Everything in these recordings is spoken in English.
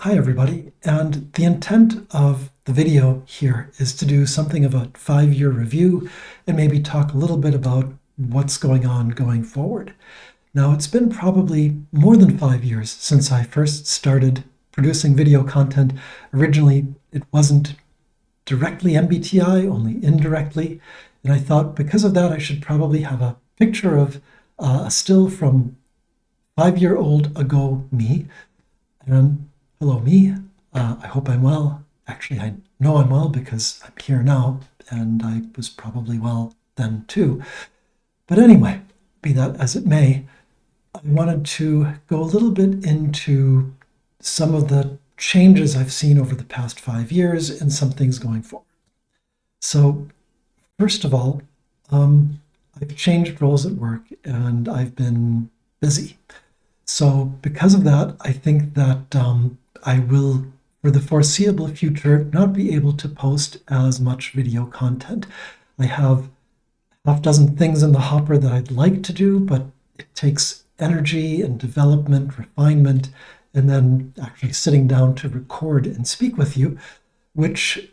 Hi everybody, and the intent of the video here is to do something of a 5-year review and maybe talk a little bit about what's going on going forward. Now, it's been probably more than 5 years since I first started producing video content. Originally, it wasn't directly MBTI, only indirectly, and I thought because of that I should probably have a picture of a still from 5-year-old ago me. And hello, me. I hope I'm well. Actually, I know I'm well because I'm here now, and I was probably well then too. But anyway, be that as it may, I wanted to go a little bit into some of the changes I've seen over the past 5 years and some things going forward. So, first of all, I've changed roles at work and I've been busy. So, because of that, I think that I will, for the foreseeable future, not be able to post as much video content. I have a half dozen things in the hopper that I'd like to do, but it takes energy and development, refinement, and then actually sitting down to record and speak with you, which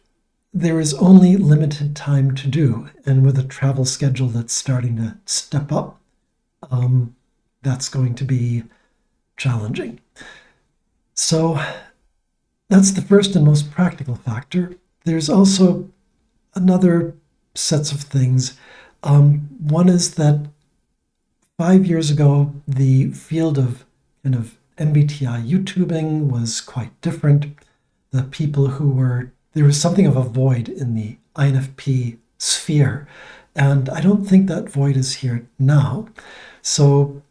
there is only limited time to do. And with a travel schedule that's starting to step up, that's going to be challenging. So that's the first and most practical factor. There's also another sets of things. One is that 5 years ago, the field of kind of MBTI YouTubing was quite different. The people there was something of a void in the INFP sphere, and I don't think that void is here now. So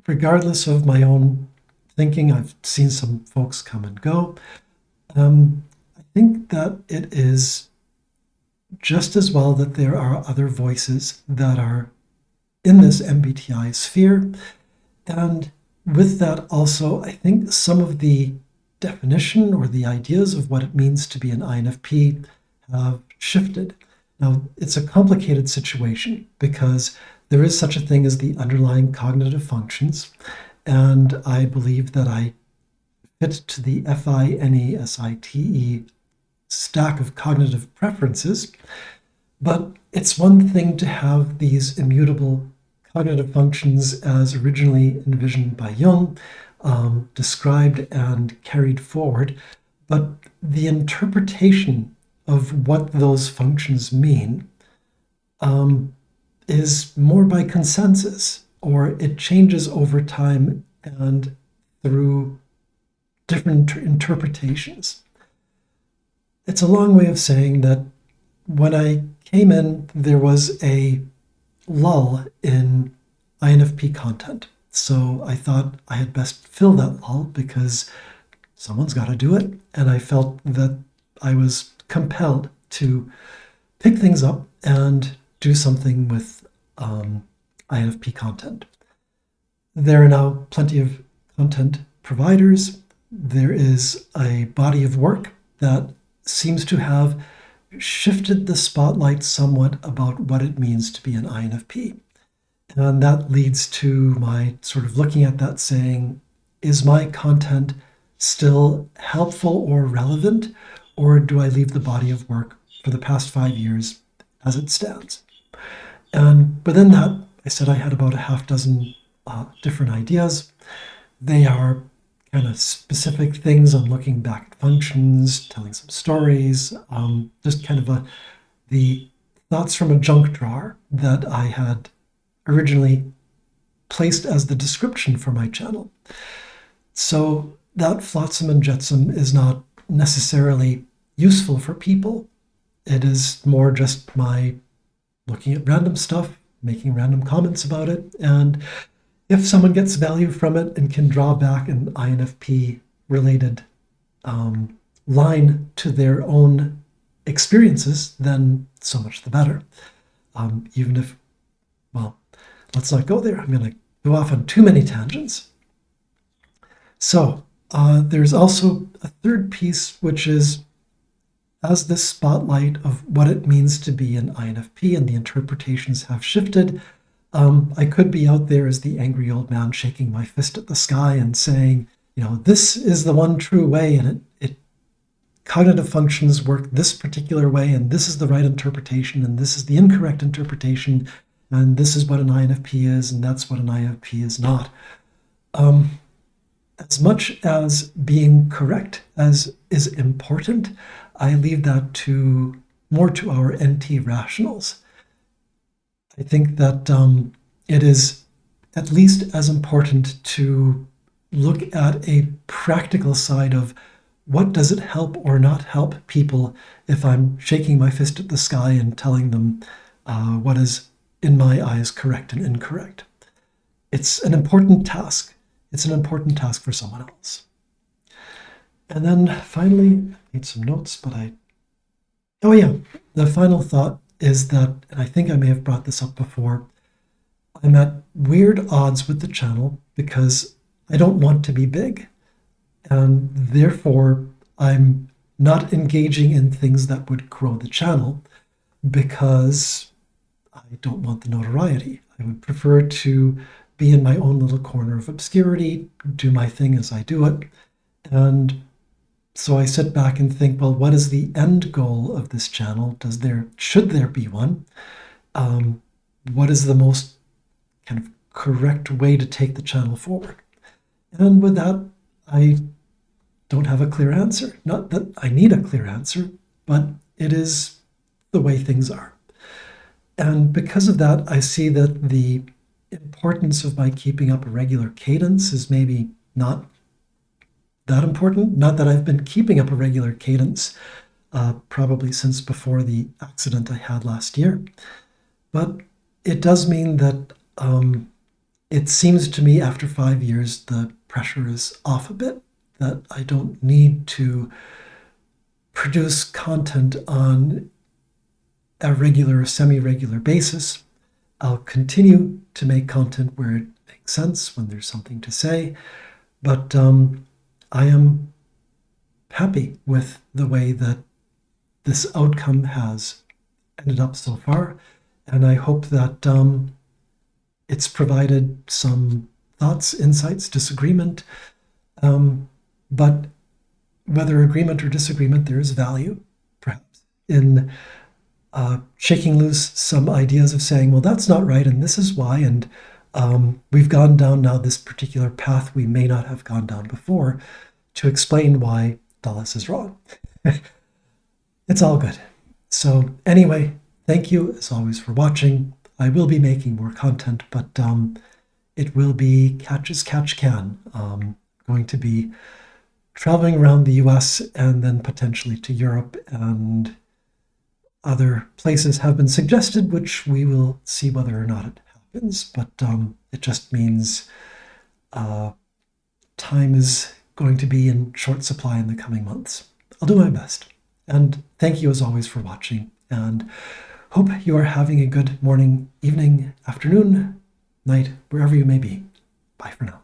regardless of my own thinking, I've seen some folks come and go. I think that it is just as well that there are other voices that are in this MBTI sphere. And with that also, I think some of the definition or the ideas of what it means to be an INFP have shifted. Now, it's a complicated situation because there is such a thing as the underlying cognitive functions, and I believe that I fit to the FINESITE stack of cognitive preferences. But it's one thing to have these immutable cognitive functions as originally envisioned by Jung, described and carried forward, but the interpretation of what those functions mean is more by consensus, or it changes over time and through different interpretations. It's a long way of saying that when I came in, there was a lull in INFP content. So I thought I had best fill that lull because someone's got to do it. And I felt that I was compelled to pick things up and do something with INFP content. There are now plenty of content providers. There is a body of work that seems to have shifted the spotlight somewhat about what it means to be an INFP. And that leads to my sort of looking at that saying, is my content still helpful or relevant, or do I leave the body of work for the past 5 years as it stands? And within that, I said I had about a half dozen different ideas. They are kind of specific things on looking back at functions, telling some stories, just kind of the thoughts from a junk drawer that I had originally placed as the description for my channel. So that flotsam and jetsam is not necessarily useful for people. It is more just my looking at random stuff, making random comments about it, and if someone gets value from it and can draw back an INFP related line to their own experiences, then so much the better. Even if, well, let's not go there. I'm going to go off on too many tangents. So there's also a third piece, which is as this spotlight of what it means to be an INFP and the interpretations have shifted, I could be out there as the angry old man shaking my fist at the sky and saying, this is the one true way, and it cognitive functions work this particular way, and this is the right interpretation, and this is the incorrect interpretation, and this is what an INFP is, and that's what an INFP is not. As much as being correct as is important, I leave that more to our NT rationals. I think that it is at least as important to look at a practical side of what does it help or not help people if I'm shaking my fist at the sky and telling them what is, in my eyes, correct and incorrect. It's an important task. It's an important task for someone else. And then finally, I made some notes, oh yeah, the final thought is that, and I think I may have brought this up before, I'm at weird odds with the channel because I don't want to be big. And therefore, I'm not engaging in things that would grow the channel because I don't want the notoriety. I would prefer to be in my own little corner of obscurity, do my thing as I do it. And so I sit back and think, well, what is the end goal of this channel? Should there be one? What is the most kind of correct way to take the channel forward? And with that, I don't have a clear answer. Not that I need a clear answer, but it is the way things are. And because of that, I see that the importance of my keeping up a regular cadence is maybe not that important. Not that I've been keeping up a regular cadence probably since before the accident I had last year. But it does mean that it seems to me after 5 years, the pressure is off a bit, that I don't need to produce content on a regular or semi-regular basis. I'll continue to make content where it makes sense, when there's something to say, but I am happy with the way that this outcome has ended up so far, and I hope that it's provided some thoughts, insights, disagreement, but whether agreement or disagreement, there is value, perhaps, in shaking loose some ideas of saying, well, that's not right, and this is why, and we've gone down now this particular path we may not have gone down before to explain why Dulles is wrong. It's all good. So anyway, thank you as always for watching. I will be making more content, but it will be catch as catch can. Going to be traveling around the US and then potentially to Europe, and other places have been suggested, which we will see whether or not it happens. But it just means time is going to be in short supply in the coming months. I'll do my best. And thank you as always for watching, and hope you are having a good morning, evening, afternoon, night, wherever you may be. Bye for now.